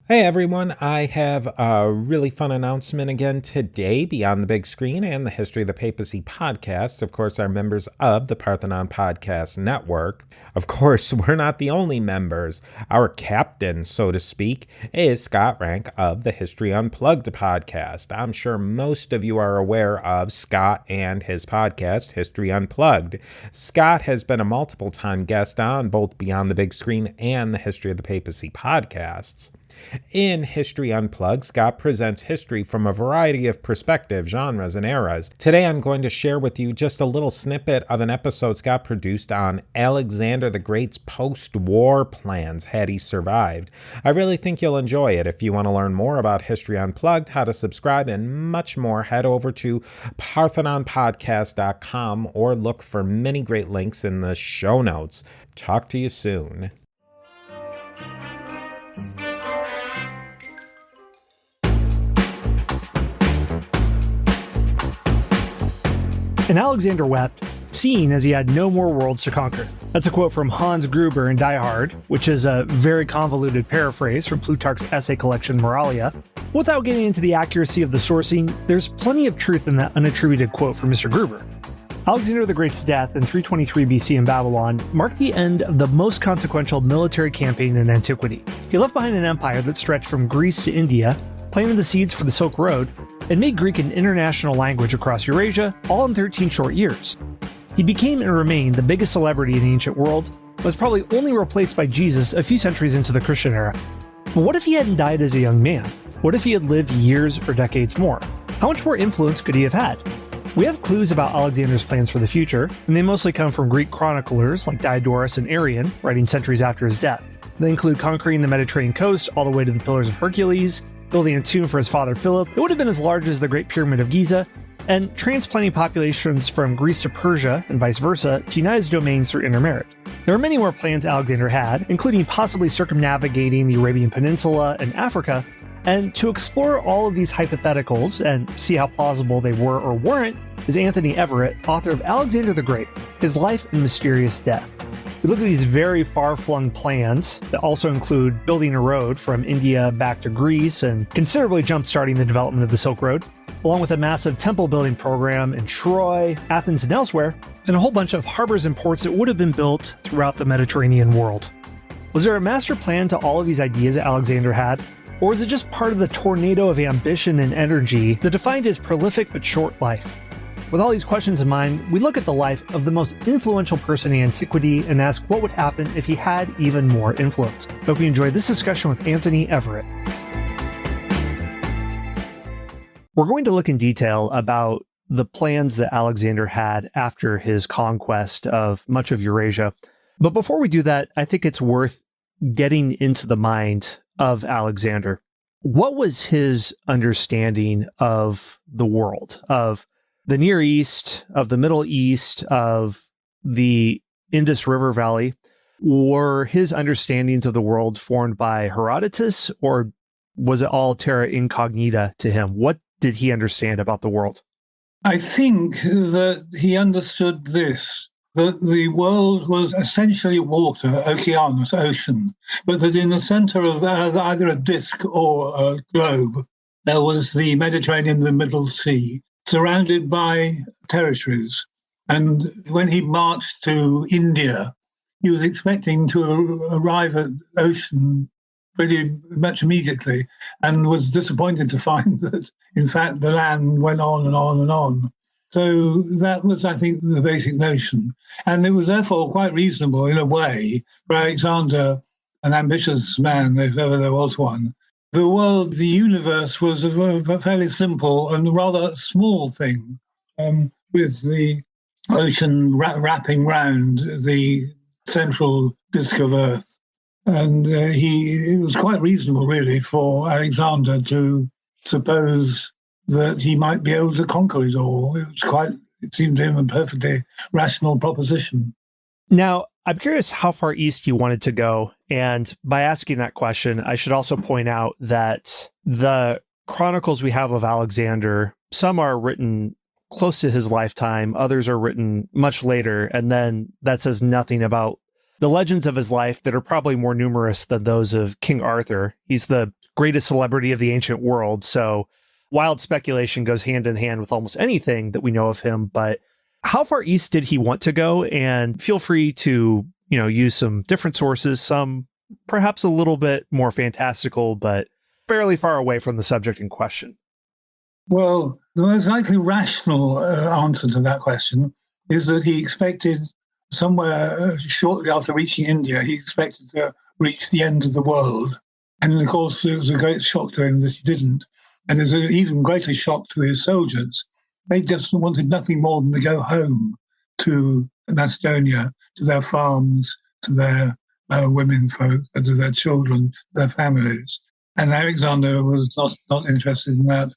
Hey everyone, I have a really fun announcement again today beyond the big screen and the History of the Papacy podcast. Of course, are members of the Parthenon Podcast Network. Of course, we're not the only members. Our captain, so to speak, is Scott Rank of the History Unplugged podcast. I'm sure most of you are aware of Scott and his podcast, History Unplugged. Scott has been a multiple-time guest on both Beyond the Big Screen and the History of the Papacy podcasts. In History Unplugged, Scott presents history from a variety of perspectives, genres, and eras. Today I'm going to share with you just a little snippet of an episode Scott produced on Alexander the Great's post-war plans had he survived. I really think you'll enjoy it. If you want to learn more about History Unplugged, how to subscribe, and much more, head over to parthenonpodcast.com or look for many great links in the show notes. Talk to you soon. And Alexander wept, seeing as he had no more worlds to conquer. That's a quote from Hans Gruber in Die Hard, which is a very convoluted paraphrase from Plutarch's essay collection Moralia. Without getting into the accuracy of the sourcing, there's plenty of truth in that unattributed quote from Mr. Gruber. Alexander the Great's death in 323 BC in Babylon marked the end of the most consequential military campaign in antiquity. He left behind an empire that stretched from Greece to India, planted the seeds for the Silk Road, and made Greek an international language across Eurasia, all in 13 short years. He became and remained the biggest celebrity in the ancient world, and was probably only replaced by Jesus a few centuries into the Christian era. But what if he hadn't died as a young man? What if he had lived years or decades more? How much more influence could he have had? We have clues about Alexander's plans for the future, and they mostly come from Greek chroniclers like Diodorus and Arrian, writing centuries after his death. They include conquering the Mediterranean coast all the way to the Pillars of Hercules, building a tomb for his father Philp, it would have been as large as the Great Pyramid of Giza, and transplanting populations from Greece to Persia and vice versa to unite his domains through intermarriage. There are many more plans Alexander had, including possibly circumnavigating the Arabian Peninsula and Africa, and to explore all of these hypotheticals and see how plausible they were or weren't is Anthony Everitt, author of Alexander the Great, His Life and Mysterious Death. We look at these very far-flung plans that also include building a road from India back to Greece and considerably jump-starting the development of the Silk Road, along with a massive temple-building program in Troy, Athens, and elsewhere, and a whole bunch of harbors and ports that would have been built throughout the Mediterranean world. Was there a master plan to all of these ideas that Alexander had, or was it just part of the tornado of ambition and energy that defined his prolific but short life? With all these questions in mind, we look at the life of the most influential person in antiquity and ask what would happen if he had even more influence. Hope you enjoyed this discussion with Anthony Everitt. We're going to look in detail about the plans that Alexander had after his conquest of much of Eurasia. But before we do that, I think it's worth getting into the mind of Alexander. What was his understanding of the world, of the Near East, of the Middle East, of the Indus River Valley? Were his understandings of the world formed by Herodotus, or was it all terra incognita to him? What did he understand about the world? I think that he understood this, that the world was essentially water, oceanus, ocean, but that in the center of either a disk or a globe, there was the Mediterranean, the Middle Sea, surrounded by territories. And when he marched to India, he was expecting to arrive at ocean pretty much immediately, and was disappointed to find that, in fact, the land went on and on and on. So that was, I think, the basic notion. And it was therefore quite reasonable, in a way, for Alexander, an ambitious man, if ever there was one. The world, the universe, was a fairly simple and rather small thing, with the ocean wrapping round the central disk of Earth. And it was quite reasonable, really, for Alexander to suppose that he might be able to conquer it all. It seemed to him a perfectly rational proposition. Now, I'm curious how far east you wanted to go. And by asking that question, I should also point out that the chronicles we have of Alexander, some are written close to his lifetime, others are written much later, and then that says nothing about the legends of his life that are probably more numerous than those of King Arthur. He's the greatest celebrity of the ancient world, so wild speculation goes hand in hand with almost anything that we know of him. But how far east did he want to go? And feel free to, use some different sources, some perhaps a little bit more fantastical, but fairly far away from the subject in question. Well, the most likely rational answer to that question is that he expected somewhere shortly after reaching India, he expected to reach the end of the world. And of course, it was a great shock to him that he didn't. And there's an even greater shock to his soldiers. They just wanted nothing more than to go home to Macedonia, to their farms, to their women folk, and to their children, their families. And Alexander was not interested in that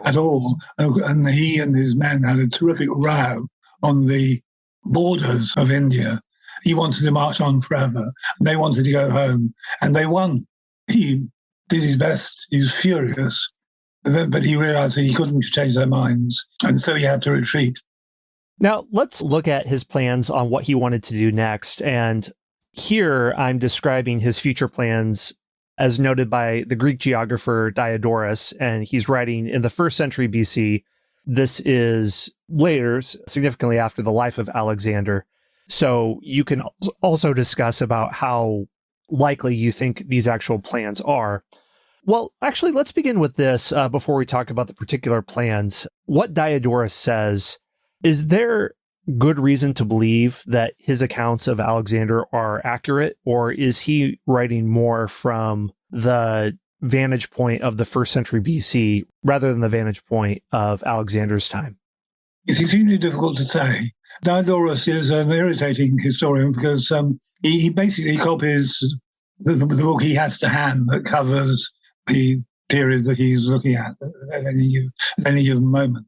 at all. And he and his men had a terrific row on the borders of India. He wanted to march on forever, and they wanted to go home, and they won. He did his best. He was furious, but he realized that he couldn't change their minds, and so he had to retreat. Now, let's look at his plans on what he wanted to do next. And here I'm describing his future plans as noted by the Greek geographer Diodorus, and he's writing in the 1st century BC. This is later, significantly after the life of Alexander. So you can also discuss about how likely you think these actual plans are. Well, actually, let's begin with this before we talk about the particular plans. What Diodorus says, is there good reason to believe that his accounts of Alexander are accurate, or is he writing more from the vantage point of the 1st century BC rather than the vantage point of Alexander's time? It's extremely difficult to say. Diodorus is an irritating historian because he basically copies the book he has to hand that covers the period that he's looking at any given moment.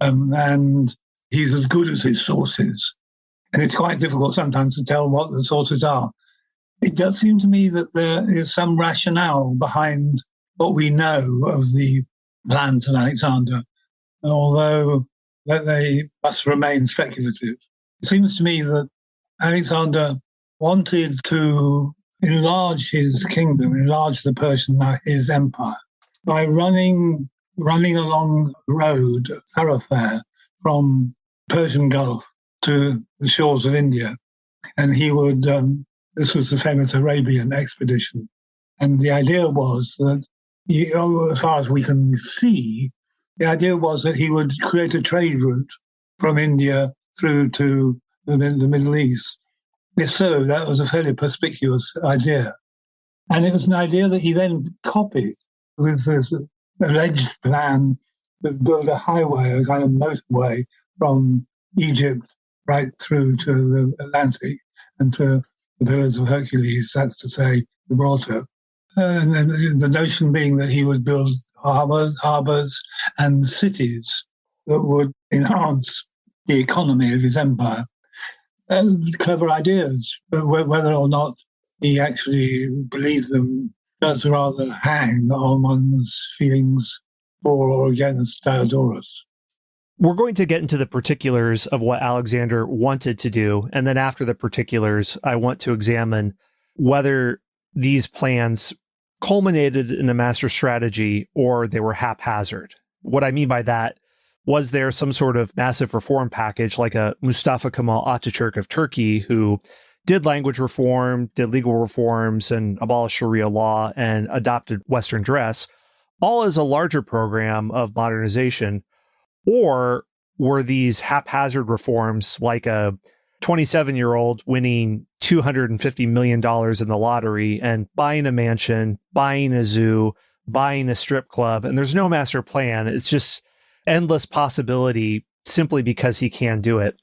And he's as good as his sources. And it's quite difficult sometimes to tell what the sources are. It does seem to me that there is some rationale behind what we know of the plans of Alexander, although that they must remain speculative. It seems to me that Alexander wanted to enlarge his kingdom, enlarge the Persian, his empire, by running along a road, a thoroughfare, from Persian Gulf to the shores of India. And he would, this was the famous Arabian expedition. And the idea was that, as far as we can see, the idea was that he would create a trade route from India through to the Middle East. If so, that was a fairly perspicuous idea. And it was an idea that he then copied with this alleged plan to build a highway, a kind of motorway from Egypt right through to the Atlantic and to the Pillars of Hercules, that's to say, Gibraltar. And the notion being that he would build harbours and cities that would enhance the economy of his empire. Clever ideas, but whether or not he actually believes them does rather hang on one's feelings for or against Diodorus. We're going to get into the particulars of what Alexander wanted to do, and then after the particulars, I want to examine whether these plans culminated in a master strategy or they were haphazard. What I mean by that, was there some sort of massive reform package like a Mustafa Kemal Ataturk of Turkey who did language reform, did legal reforms, and abolished Sharia law and adopted Western dress, all as a larger program of modernization? Or were these haphazard reforms like a 27-year-old winning $250 million in the lottery and buying a mansion, buying a zoo, buying a strip club, and there's no master plan? It's just endless possibility simply because he can do it.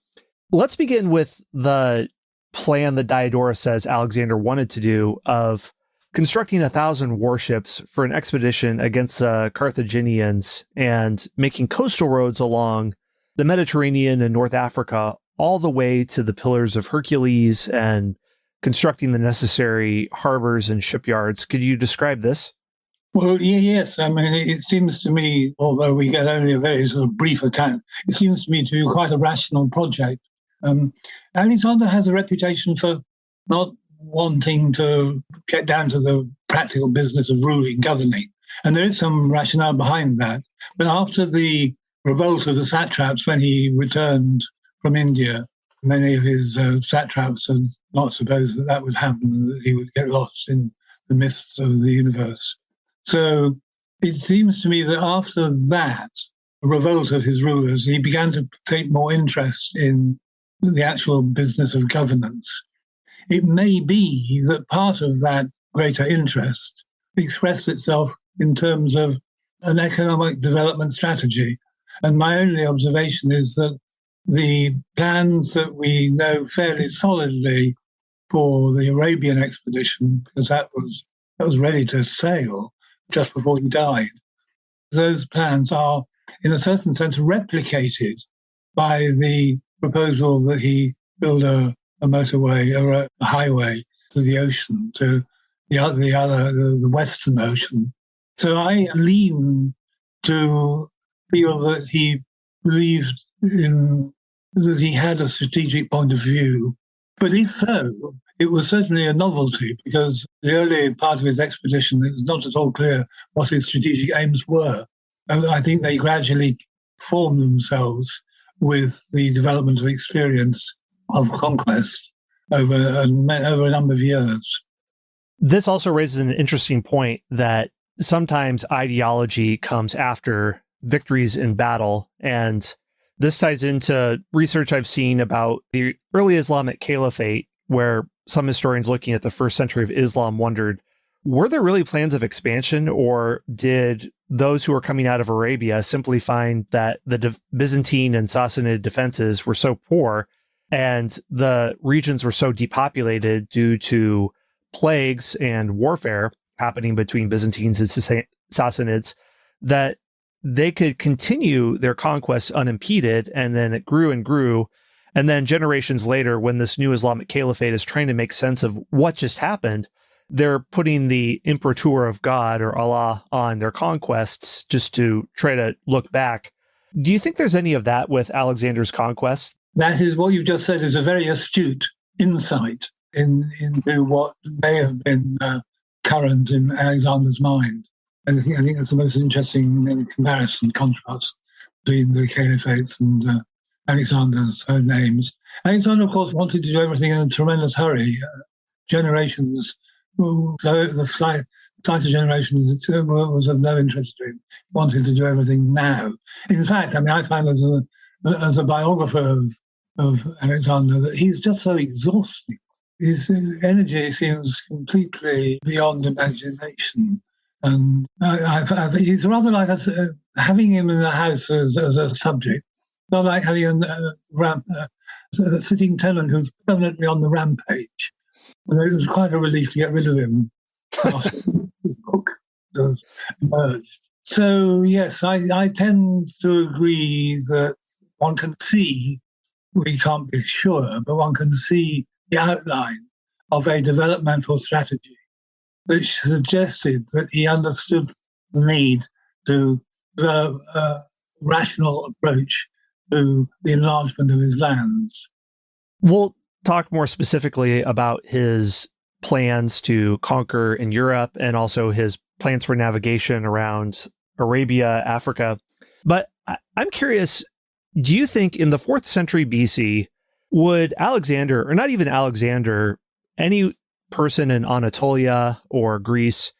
Let's begin with the plan that Diodorus says Alexander wanted to do of constructing 1,000 warships for an expedition against the Carthaginians and making coastal roads along the Mediterranean and North Africa all the way to the Pillars of Hercules and constructing the necessary harbors and shipyards. Could you describe this? Well, yes. I mean, it seems to me, although we get only a very sort of brief account, it seems to me to be quite a rational project. Alexander has a reputation for not wanting to get down to the practical business of ruling, governing. And there is some rationale behind that. But after the revolt of the satraps, when he returned from India, many of his satraps had not supposed that that would happen, that he would get lost in the mists of the universe. So it seems to me that after that revolt of his rulers, he began to take more interest in the actual business of governance. It may be that part of that greater interest expressed itself in terms of an economic development strategy. And my only observation is that the plans that we know fairly solidly for the Arabian expedition, because that was ready to sail just before he died, those plans are, in a certain sense, replicated by the proposal that he build a motorway or a highway to the ocean, to the Western Ocean. So I lean to feel that he believed that he had a strategic point of view. But if so, it was certainly a novelty, because the early part of his expedition, it's not at all clear what his strategic aims were. I think they gradually formed themselves with the development of experience of conquest over a number of years. This also raises an interesting point that sometimes ideology comes after victories in battle. And this ties into research I've seen about the early Islamic Caliphate, where some historians looking at the first century of Islam wondered, were there really plans of expansion, or did those who were coming out of Arabia simply find that the Byzantine and Sassanid defenses were so poor and the regions were so depopulated due to plagues and warfare happening between Byzantines and Sassanids that they could continue their conquests unimpeded, and then it grew and grew. And then generations later, when this new Islamic Caliphate is trying to make sense of what just happened, they're putting the imprimatur of God or Allah on their conquests just to try to look back. Do you think there's any of that with Alexander's conquests? That is what you've just said is a very astute insight into what may have been current in Alexander's mind. And I think that's the most interesting comparison, contrast between the caliphates and Alexander's own names. Alexander, of course, wanted to do everything in a tremendous hurry. Generations, the flight of generations was of no interest to him. He wanted to do everything now. In fact, I mean, I find as a biographer of Alexander that he's just so exhausting. His energy seems completely beyond imagination. And he's rather like having him in the house as a subject, not like having a sitting tenant who's permanently on the rampage. And it was quite a relief to get rid of him after the book has emerged. So, yes, I tend to agree that one can see, we can't be sure, but one can see the outline of a developmental strategy which suggested that he understood the need to develop a rational approach to the enlargement of his lands. We'll talk more specifically about his plans to conquer in Europe and also his plans for navigation around Arabia, Africa. But I'm curious, do you think in the 4th century BC, would Alexander, or not even Alexander, any person in Anatolia or Greece,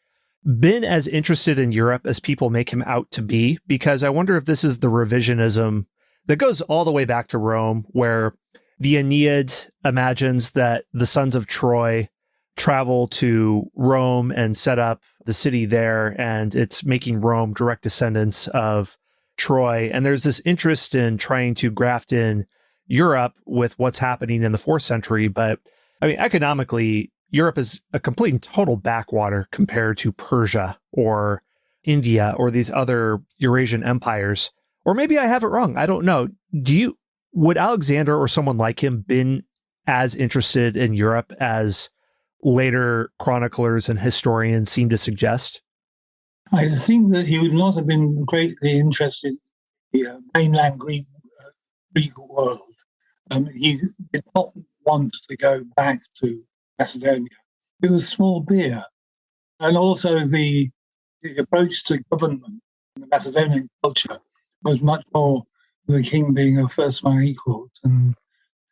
been as interested in Europe as people make him out to be? Because I wonder if this is the revisionism that goes all the way back to Rome, where the Aeneid imagines that the sons of Troy travel to Rome and set up the city there, and it's making Rome direct descendants of Troy. And there's this interest in trying to graft in Europe with what's happening in the 4th century. But I mean, economically, Europe is a complete and total backwater compared to Persia or India or these other Eurasian empires. Or maybe I have it wrong. I don't know. Would Alexander or someone like him been as interested in Europe as later chroniclers and historians seem to suggest? I think that he would not have been greatly interested in the mainland Greek world. He did not want to go back to Macedonia. It was small beer. And also the approach to government in the Macedonian culture was much more the king being a first my equals. And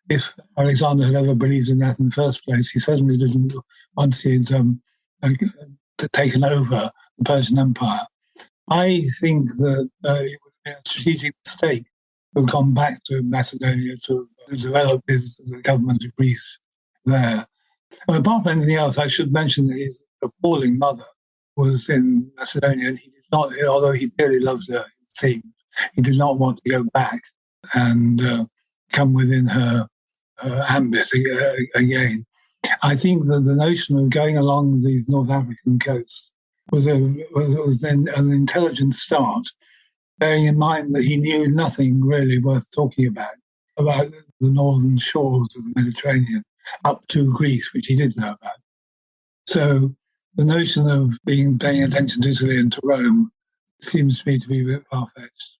if Alexander had ever believed in that in the first place, he certainly didn't once he'd taken over the Persian Empire. I think that it would be a strategic mistake to have gone back to Macedonia to develop the government of Greece there. But apart from anything else, I should mention that his appalling mother was in Macedonia, and he did not, although he dearly loved her, it seems, he did not want to go back and come within her ambit again. I think that the notion of going along these North African coasts was then an intelligent start, bearing in mind that he knew nothing really worth talking about the northern shores of the Mediterranean up to Greece, which he did know about. So the notion of paying attention to Italy and to Rome seems to me to be a bit far-fetched.